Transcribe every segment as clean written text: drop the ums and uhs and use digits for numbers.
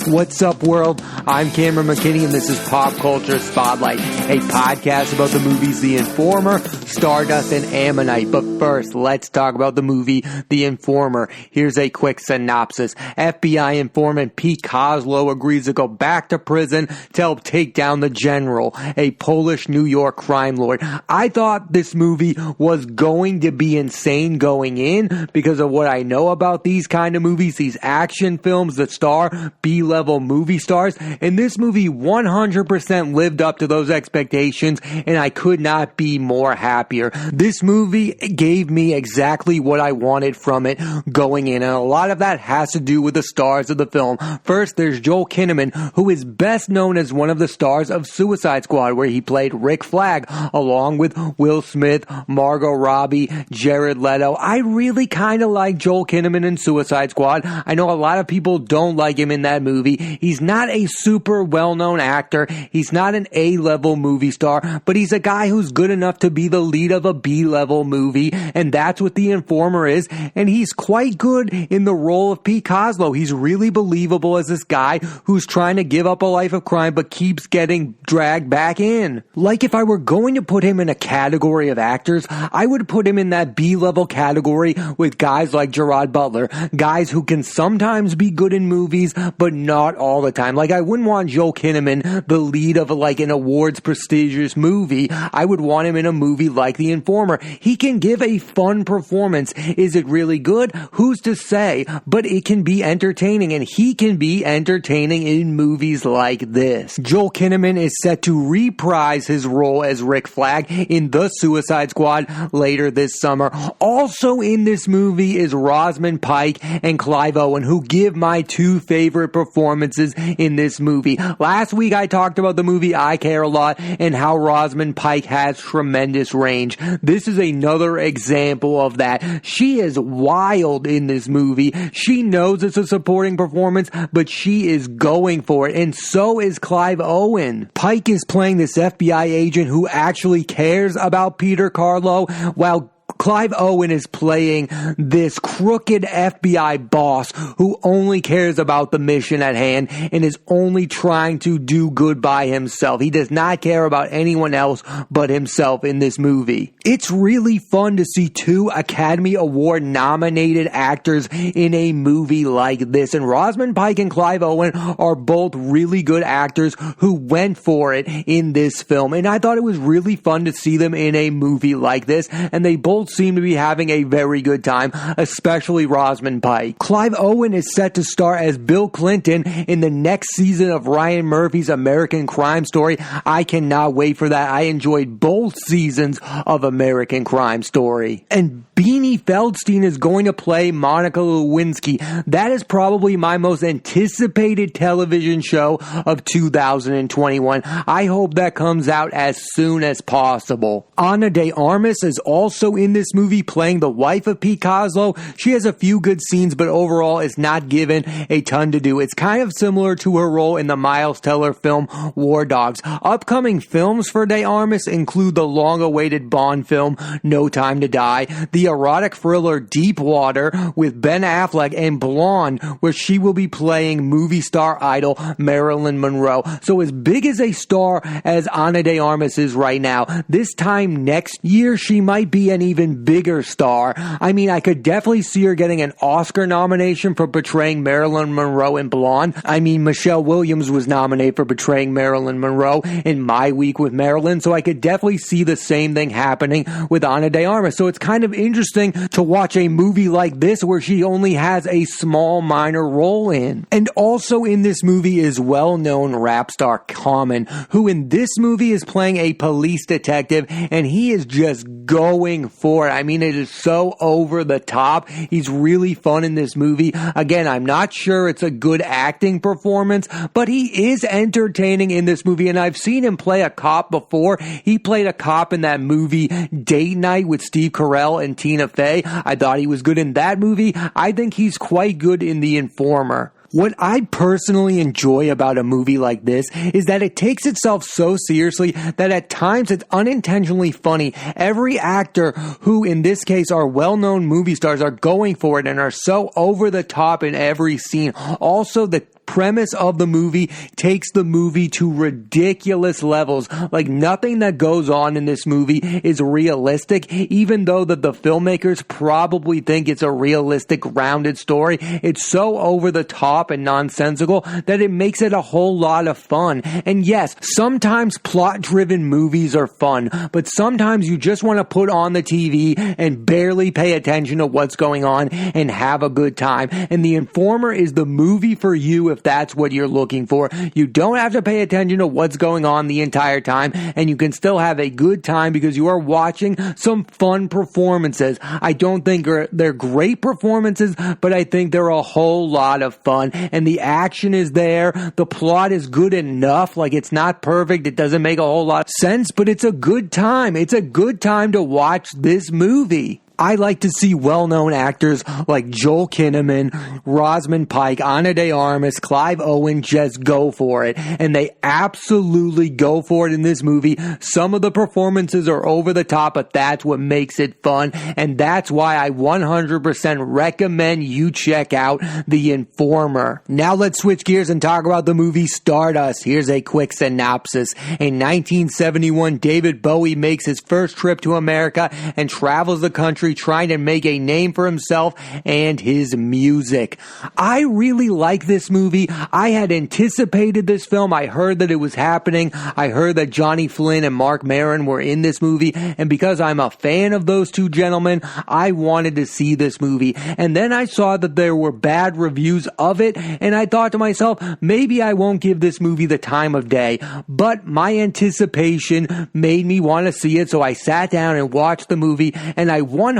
What's up, world? I'm Cameron McKinney, and this is Pop Culture Spotlight, a podcast about the movies The Informer, StarDust, and Ammonite. But first, let's talk about the movie The Informer. Here's a quick synopsis. FBI informant Pete Kozlow agrees to go back to prison to help take down the General, a Polish New York crime lord. I thought this movie was going to be insane going in because of what I know about these kind of movies, these action films that star B-level movie stars, and this movie 100% lived up to those expectations, and I could not be more happier. This movie gave me exactly what I wanted from it going in, and a lot of that has to do with the stars of the film. First, there's Joel Kinnaman, who is best known as one of the stars of Suicide Squad, where he played Rick Flag, along with Will Smith, Margot Robbie, Jared Leto. I really kind of like Joel Kinnaman in Suicide Squad. I know a lot of people don't like him in that movie. He's not a super well-known actor. He's not an A-level movie star, but he's a guy who's good enough to be the lead of a B-level movie, and that's what The Informer is, and he's quite good in the role of Pete Kozlow. He's really believable as this guy who's trying to give up a life of crime but keeps getting dragged back in. Like, if I were going to put him in a category of actors, I would put him in that B-level category with guys like Gerard Butler, guys who can sometimes be good in movies, but not all the time. Like, I wouldn't want Joel Kinnaman the lead of like an awards prestigious movie. I would want him in a movie like The Informer. He can give a fun performance. Is it really good? Who's to say? But it can be entertaining, and he can be entertaining in movies like this. Joel Kinnaman is set to reprise his role as Rick Flag in The Suicide Squad later this summer. Also in this movie is Rosamund Pike and Clive Owen, who give my two favorite performances in this movie. Last week I talked about the movie I Care a Lot and how Rosamund Pike has tremendous range. This is another example of that. She is wild in this movie. She knows it's a supporting performance, but she is going for it, and so is Clive Owen. Pike is playing this FBI agent who actually cares about Peter Carlo, while Clive Owen is playing this crooked FBI boss who only cares about the mission at hand and is only trying to do good by himself. He does not care about anyone else but himself in this movie. It's really fun to see two Academy Award nominated actors in a movie like this, and Rosamund Pike and Clive Owen are both really good actors who went for it in this film, and I thought it was really fun to see them in a movie like this, and they both seem to be having a very good time, especially Rosamund Pike. Clive Owen is set to star as Bill Clinton in the next season of Ryan Murphy's American Crime Story. I cannot wait for that. I enjoyed both seasons of American Crime Story. And Beanie Feldstein is going to play Monica Lewinsky. That is probably my most anticipated television show of 2021. I hope that comes out as soon as possible. Ana de Armas is also in this movie playing the wife of Pete Kozlow. She has a few good scenes, but overall is not given a ton to do. It's kind of similar to her role in the Miles Teller film War Dogs. Upcoming films for de Armas include the long-awaited Bond film No Time to Die, the erotic thriller Deep Water with Ben Affleck, and Blonde, where she will be playing movie star idol Marilyn Monroe. So as big as a star as Ana de Armas is right now, this time next year she might be an even bigger star. I mean, I could definitely see her getting an Oscar nomination for portraying Marilyn Monroe in Blonde. I mean, Michelle Williams was nominated for portraying Marilyn Monroe in My Week with Marilyn, so I could definitely see the same thing happening with Ana de Armas. So it's kind of interesting to watch a movie like this where she only has a small minor role in. And also in this movie is well-known rap star Common, who in this movie is playing a police detective, and he is just going for it. I mean, it is so over the top. He's really fun in this movie. Again, I'm not sure it's a good acting performance, but he is entertaining in this movie, and I've seen him play a cop before. He played a cop in that movie Date Night with Steve Carell and Tina Fey. I thought he was good in that movie. I think he's quite good in The Informer. What I personally enjoy about a movie like this is that it takes itself so seriously that at times it's unintentionally funny. Every actor, who in this case are well-known movie stars, are going for it and are so over the top in every scene. Also, the premise of the movie takes the movie to ridiculous levels. Like, nothing that goes on in this movie is realistic, even though that the filmmakers probably think it's a realistic, grounded story. It's so over the top and nonsensical that it makes it a whole lot of fun. And yes, sometimes plot-driven movies are fun, but sometimes you just want to put on the TV and barely pay attention to what's going on and have a good time. And The Informer is the movie for you if that's what you're looking for. You don't have to pay attention to what's going on the entire time, and you can still have a good time because you are watching some fun performances. I don't think they're great performances, but I think they're a whole lot of fun, and the action is there. The plot is good enough. Like, it's not perfect. It doesn't make a whole lot of sense, but it's a good time. It's a good time to watch this movie. I like to see well-known actors like Joel Kinnaman, Rosamund Pike, Ana de Armas, Clive Owen just go for it. And they absolutely go for it in this movie. Some of the performances are over the top, but that's what makes it fun. And that's why I 100% recommend you check out The Informer. Now let's switch gears and talk about the movie StarDust. Here's a quick synopsis. In 1971, David Bowie makes his first trip to America and travels the country trying to make a name for himself and his music. I really like this movie. I had anticipated this film. I heard that it was happening. I heard that Johnny Flynn and Marc Maron were in this movie, and because I'm a fan of those two gentlemen, I wanted to see this movie. And then I saw that there were bad reviews of it, and I thought to myself, maybe I won't give this movie the time of day. But my anticipation made me want to see it, so I sat down and watched the movie, and I 100%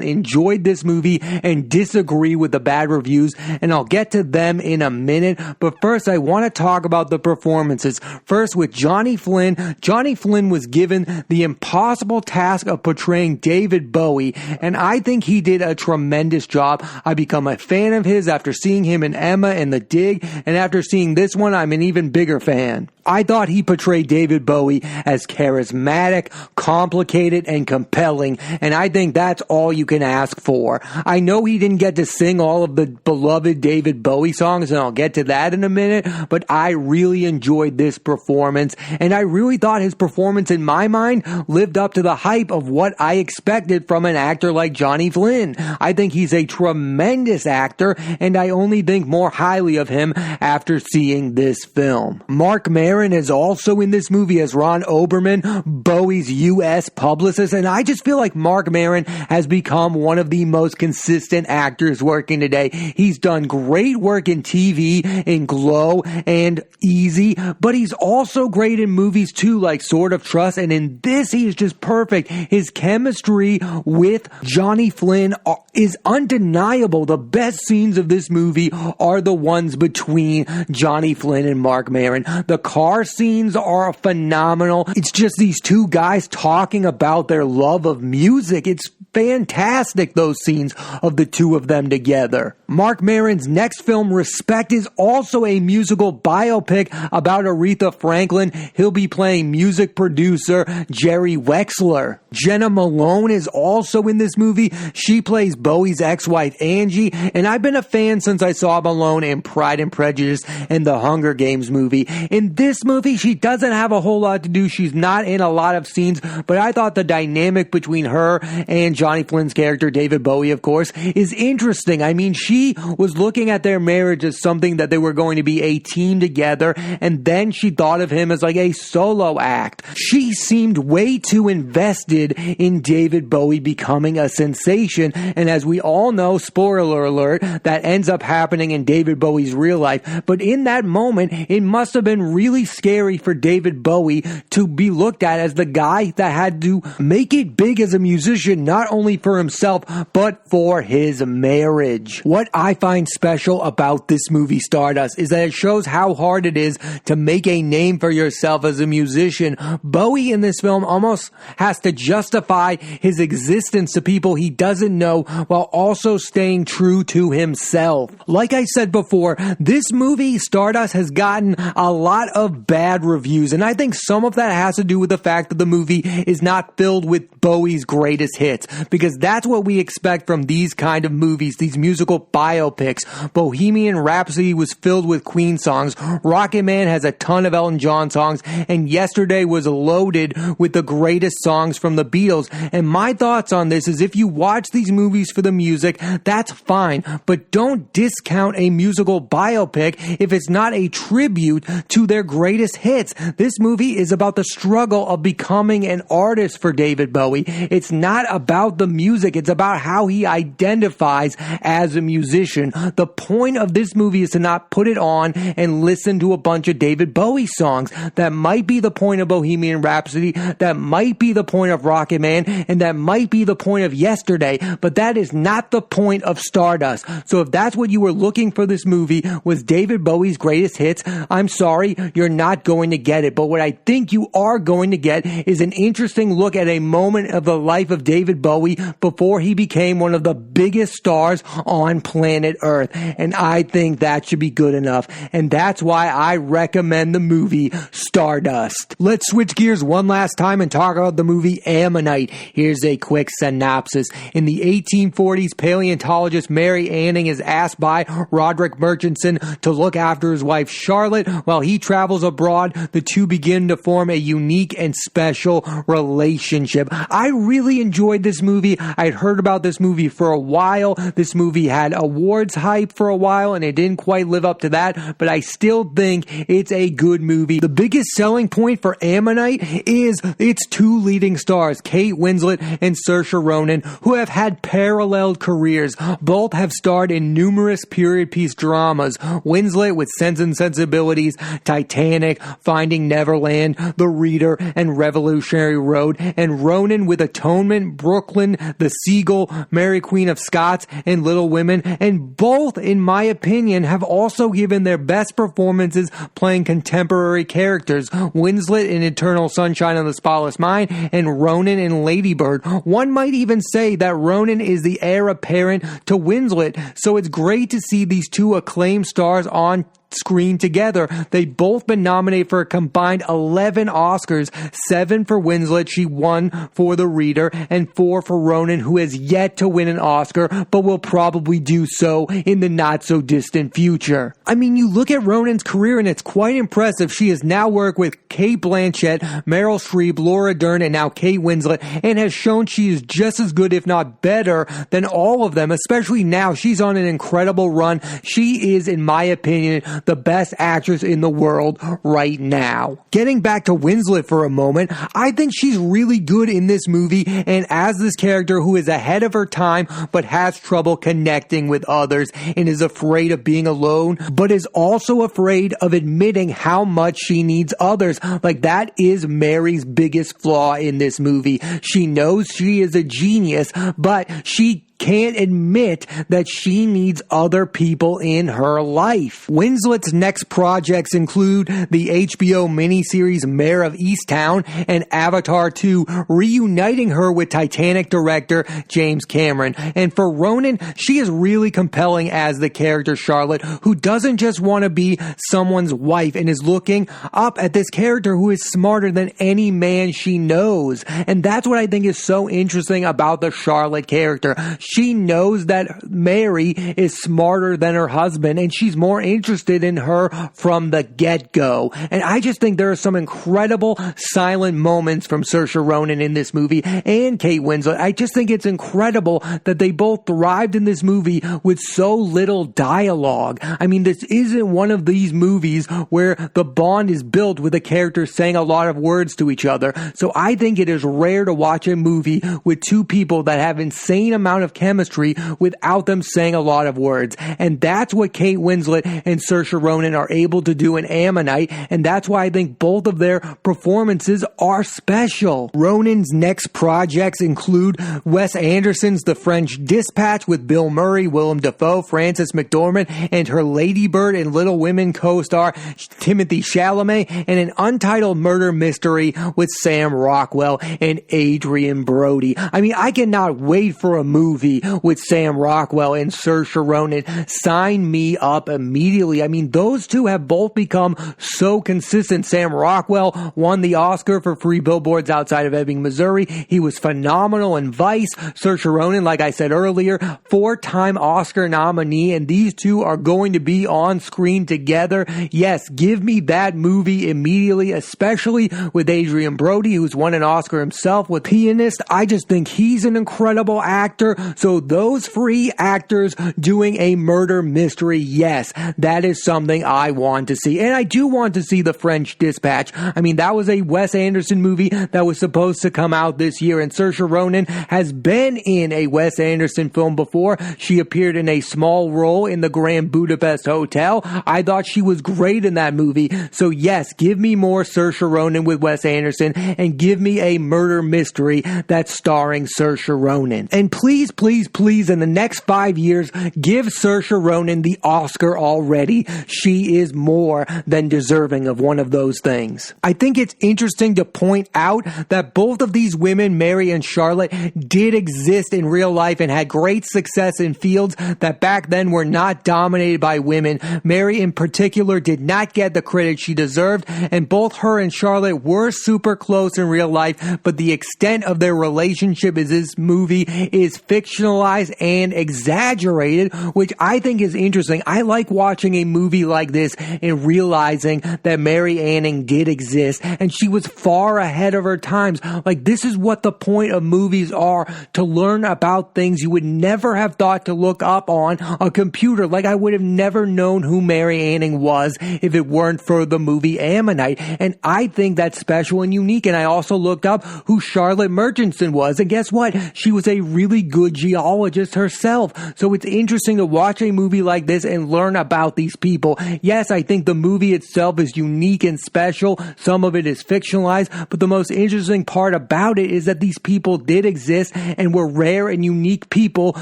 enjoyed this movie and disagree with the bad reviews, and I'll get to them in a minute. But first, I want to talk about the performances. First, with Johnny Flynn. Johnny Flynn was given the impossible task of portraying David Bowie, and I think he did a tremendous job. I become a fan of his after seeing him in Emma and The Dig, and after seeing this one, I'm an even bigger fan. I thought he portrayed David Bowie as charismatic, complicated, and compelling, and I think that's all you can ask for. I know he didn't get to sing all of the beloved David Bowie songs, and I'll get to that in a minute, but I really enjoyed this performance, and I really thought his performance, in my mind, lived up to the hype of what I expected from an actor like Johnny Flynn. I think he's a tremendous actor, and I only think more highly of him after seeing this film. Marc Maron is also in this movie as Ron Oberman, Bowie's U.S. publicist, and I just feel like Marc Maron has become one of the most consistent actors working today. He's done great work in TV, in Glow and Easy, but he's also great in movies too, like Sword of Trust, and in this he is just perfect. His chemistry with Johnny Flynn is undeniable. The best scenes of this movie are the ones between Johnny Flynn and Marc Maron. The car scenes are phenomenal. It's just these two guys talking about their love of music. It's fantastic, those scenes of the two of them together. Marc Maron's next film, Respect, is also a musical biopic about Aretha Franklin. He'll be playing music producer Jerry Wexler. Jenna Malone is also in this movie. She plays Bowie's ex-wife Angie, and I've been a fan since I saw Malone in Pride and Prejudice and the Hunger Games movie. In this movie, she doesn't have a whole lot to do. She's not in a lot of scenes, but I thought the dynamic between her and Johnny Flynn's character, David Bowie, of course, is interesting. I mean, she was looking at their marriage as something that they were going to be a team together, and then she thought of him as like a solo act. She seemed way too invested in David Bowie becoming a sensation, and as we all know, spoiler alert, that ends up happening in David Bowie's real life. But in that moment, it must have been really scary for David Bowie to be looked at as the guy that had to make it big as a musician, not only for himself, but for his marriage. What I find special about this movie, StarDust, is that it shows how hard it is to make a name for yourself as a musician. Bowie Bowie in this film almost has to justify his existence to people he doesn't know while also staying true to himself. Like I said before, this movie, StarDust, has gotten a lot of bad reviews, and I think some of that has to do with the fact that the movie is not filled with Bowie's greatest hits, because that's what we expect from these kind of movies, these musical biopics. Bohemian Rhapsody was filled with Queen songs, Rocket Man has a ton of Elton John songs, and Yesterday was loaded with the greatest songs from the Beatles. And my thoughts on this is, if you watch these movies for the music, that's fine, but don't discount a musical biopic if it's not a tribute to their greatest hits. This movie is about the struggle of becoming an artist for David Bowie. It's not about the music, it's about how he identifies as a musician. The point of this movie is to not put it on and listen to a bunch of David Bowie songs. That might be the point of Bohemian Rhapsody, that might be the point of Rocket Man, and that might be the point of Yesterday, but that is not the point of StarDust. So if that's what you were looking for this movie, was David Bowie's greatest hits, I'm sorry, you're not going to get it. But what I think you are going to get is an interesting look at a moment of the life of David Bowie before he became one of the biggest stars on planet Earth. And I think that should be good enough. And that's why I recommend the movie StarDust. Let's switch gears one last time and talk about the movie Ammonite. Here's a quick synopsis. In the 1840s, paleontologist Mary Anning is asked by Roderick Murchison to look after his wife Charlotte. While he travels abroad, the two begin to form a unique and special relationship. I really enjoyed this movie. I'd heard about this movie for a while. This movie had awards hype for a while, and it didn't quite live up to that, but I still think it's a good movie. The biggest selling point for Ammonite is its two leading stars, Kate Winslet and Saoirse Ronan, who have had paralleled careers. Both have starred in numerous period piece dramas. Winslet with Sense and Sensibilities, Titanic, Finding Neverland, The Reader, and Revolutionary Road, and Ronan with Atonement, Brooklyn, The Seagull, Mary Queen of Scots, and Little Women, and both, in my opinion, have also given their best performances playing contemporary characters. Winslet in Eternal Sunshine of the Spotless Mind, and Ronan in Lady Bird. One might even say that Ronan is the heir apparent to Winslet, so it's great to see these two acclaimed stars on screen together. They've both been nominated for a combined 11 Oscars, 7 for Winslet, she won for The Reader, and 4 for Ronan, who has yet to win an Oscar, but will probably do so in the not so distant future. I mean, you look at Ronan's career and it's quite impressive. She has now worked with Cate Blanchett, Meryl Streep, Laura Dern, and now Kate Winslet, and has shown she is just as good, if not better, than all of them, especially now. She's on an incredible run. She is, in my opinion, the best actress in the world right now. Getting back to Winslet for a moment, I think she's really good in this movie, and as this character who is ahead of her time but has trouble connecting with others and is afraid of being alone, but is also afraid of admitting how much she needs others. Like, that is Mary's biggest flaw in this movie. She knows she is a genius, but she can't admit that she needs other people in her life. Winslet's next projects include the HBO miniseries Mare of Easttown and Avatar 2, reuniting her with Titanic director James Cameron. And for Ronan, she is really compelling as the character Charlotte, who doesn't just want to be someone's wife and is looking up at this character who is smarter than any man she knows. And that's what I think is so interesting about the Charlotte character. She knows that Mary is smarter than her husband, and she's more interested in her from the get-go. And I just think there are some incredible silent moments from Saoirse Ronan in this movie and Kate Winslet. I just think it's incredible that they both thrived in this movie with so little dialogue. I mean, this isn't one of these movies where the bond is built with the characters saying a lot of words to each other. So I think it is rare to watch a movie with two people that have insane amount of chemistry without them saying a lot of words. And that's what Kate Winslet and Saoirse Ronan are able to do in Ammonite, and that's why I think both of their performances are special. Ronan's next projects include Wes Anderson's The French Dispatch with Bill Murray, Willem Dafoe, Frances McDormand, and her Lady Bird and Little Women co-star Timothée Chalamet, and an untitled murder mystery with Sam Rockwell and Adrian Brody. I mean, I cannot wait for a movie with Sam Rockwell and Saoirse Ronan. Sign me up immediately. I mean, those two have both become so consistent. Sam Rockwell won the Oscar for Free Billboards Outside of Ebbing, Missouri. He was phenomenal in Vice. Saoirse Ronan, like I said earlier, 4-time Oscar nominee, and these two are going to be on screen together. Yes, give me that movie immediately, especially with Adrian Brody, who's won an Oscar himself with Pianist. I just think he's an incredible actor. So those three actors doing a murder mystery, yes, that is something I want to see. And I do want to see The French Dispatch. I mean, that was a Wes Anderson movie that was supposed to come out this year, and Saoirse Ronan has been in a Wes Anderson film before. She appeared in a small role in the Grand Budapest Hotel. I thought she was great in that movie. So yes, give me more Saoirse Ronan with Wes Anderson, and give me a murder mystery that's starring Saoirse Ronan. And please, please, please, in the next 5 years, give Saoirse Ronan the Oscar already. She is more than deserving of one of those things. I think it's interesting to point out that both of these women, Mary and Charlotte, did exist in real life and had great success in fields that back then were not dominated by women. Mary in particular did not get the credit she deserved, and both her and Charlotte were super close in real life, but the extent of their relationship in this movie is fictionalized and exaggerated, which I think is interesting. I like watching a movie like this and realizing that Mary Anning did exist, and she was far ahead of her times. Like, this is what the point of movies are, to learn about things you would never have thought to look up on a computer. Like, I would have never known who Mary Anning was if it weren't for the movie Ammonite, and I think that's special and unique. And I also looked up who Charlotte Murchison was, and guess what? She was a really good geologist herself. So it's interesting to watch a movie like this and learn about these people. Yes, I think the movie itself is unique and special. Some of it is fictionalized, but the most interesting part about it is that these people did exist and were rare and unique people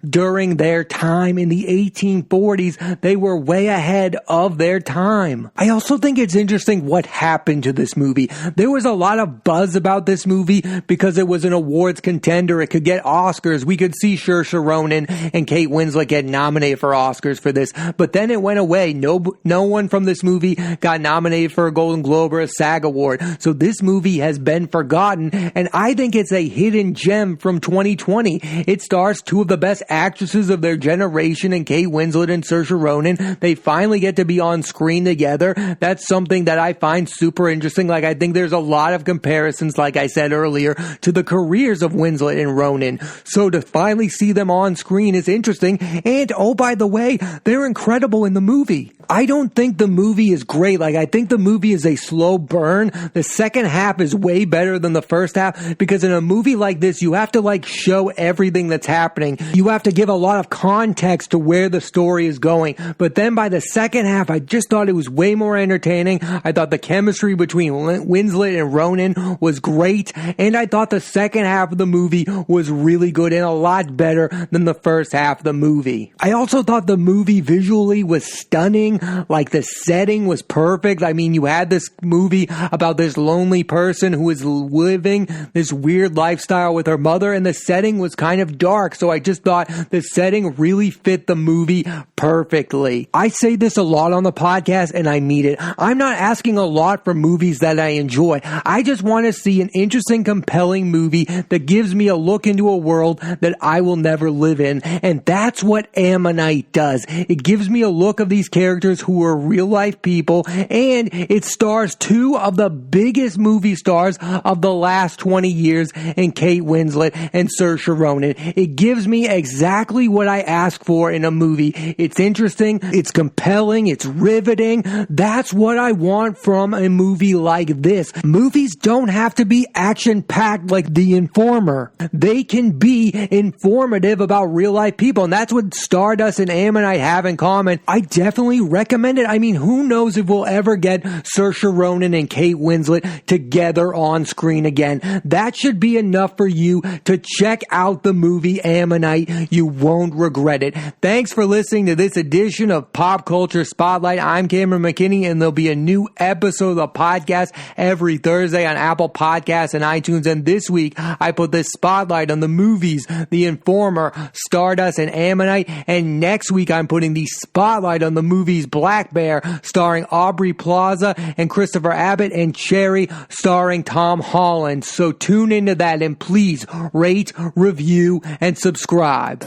during their time in the 1840s. They were way ahead of their time. I also think it's interesting what happened to this movie. There was a lot of buzz about this movie because it was an awards contender. It could get Oscars. We could see Saoirse Ronan and Kate Winslet get nominated for Oscars for this, but then it went away. No one from this movie got nominated for a Golden Globe or a SAG award. So this movie has been forgotten, and I think it's a hidden gem from 2020. It stars two of the best actresses of their generation in Kate Winslet and Saoirse Ronan. They finally get to be on screen together. That's something that I find super interesting. Like, I think there's a lot of comparisons, like I said earlier, to the careers of Winslet and Ronan. So to finally see them on screen is interesting. And oh, by the way, they're incredible in the movie. I don't think the movie is great. Like, I think the movie is a slow burn. The second half is way better than the first half, because in a movie like this, you have to show everything that's happening. You have to give a lot of context to where the story is going. But then by the second half, I just thought it was way more entertaining. I thought the chemistry between Winslet and Ronan was great. And I thought the second half of the movie was really good and a lot better than the first half of the movie. I also thought the movie visually was stunning. Like, the setting was perfect. I mean, you had this movie about this lonely person who is living this weird lifestyle with her mother, and the setting was kind of dark. So I just thought the setting really fit the movie perfectly. I say this a lot on the podcast, and I mean it. I'm not asking a lot for movies that I enjoy. I just want to see an interesting, compelling movie that gives me a look into a world that I will never live in. And that's what Ammonite does. It gives me a look of these characters who are real life people, and it stars two of the biggest movie stars of the last 20 years in Kate Winslet and Saoirse Ronan. It gives me exactly what I ask for in a movie. It's interesting, it's compelling, it's riveting. That's what I want from a movie like this. Movies don't have to be action-packed like The Informer. They can be informative informative about real life people. And that's what StarDust and Ammonite have in common. I definitely recommend it. I mean, who knows if we'll ever get Saoirse Ronan and Kate Winslet together on screen again. That should be enough for you to check out the movie Ammonite. You won't regret it. Thanks for listening to this edition of Pop Culture Spotlight. I'm Cameron McKinney, and there'll be a new episode of the podcast every Thursday on Apple Podcasts and iTunes. And this week, I put this spotlight on the movies The Informer, StarDust, and Ammonite. And next week, I'm putting the spotlight on the movies Black Bear, starring Aubrey Plaza and Christopher Abbott, and Cherry, starring Tom Holland. So tune into that, and please rate, review, and subscribe.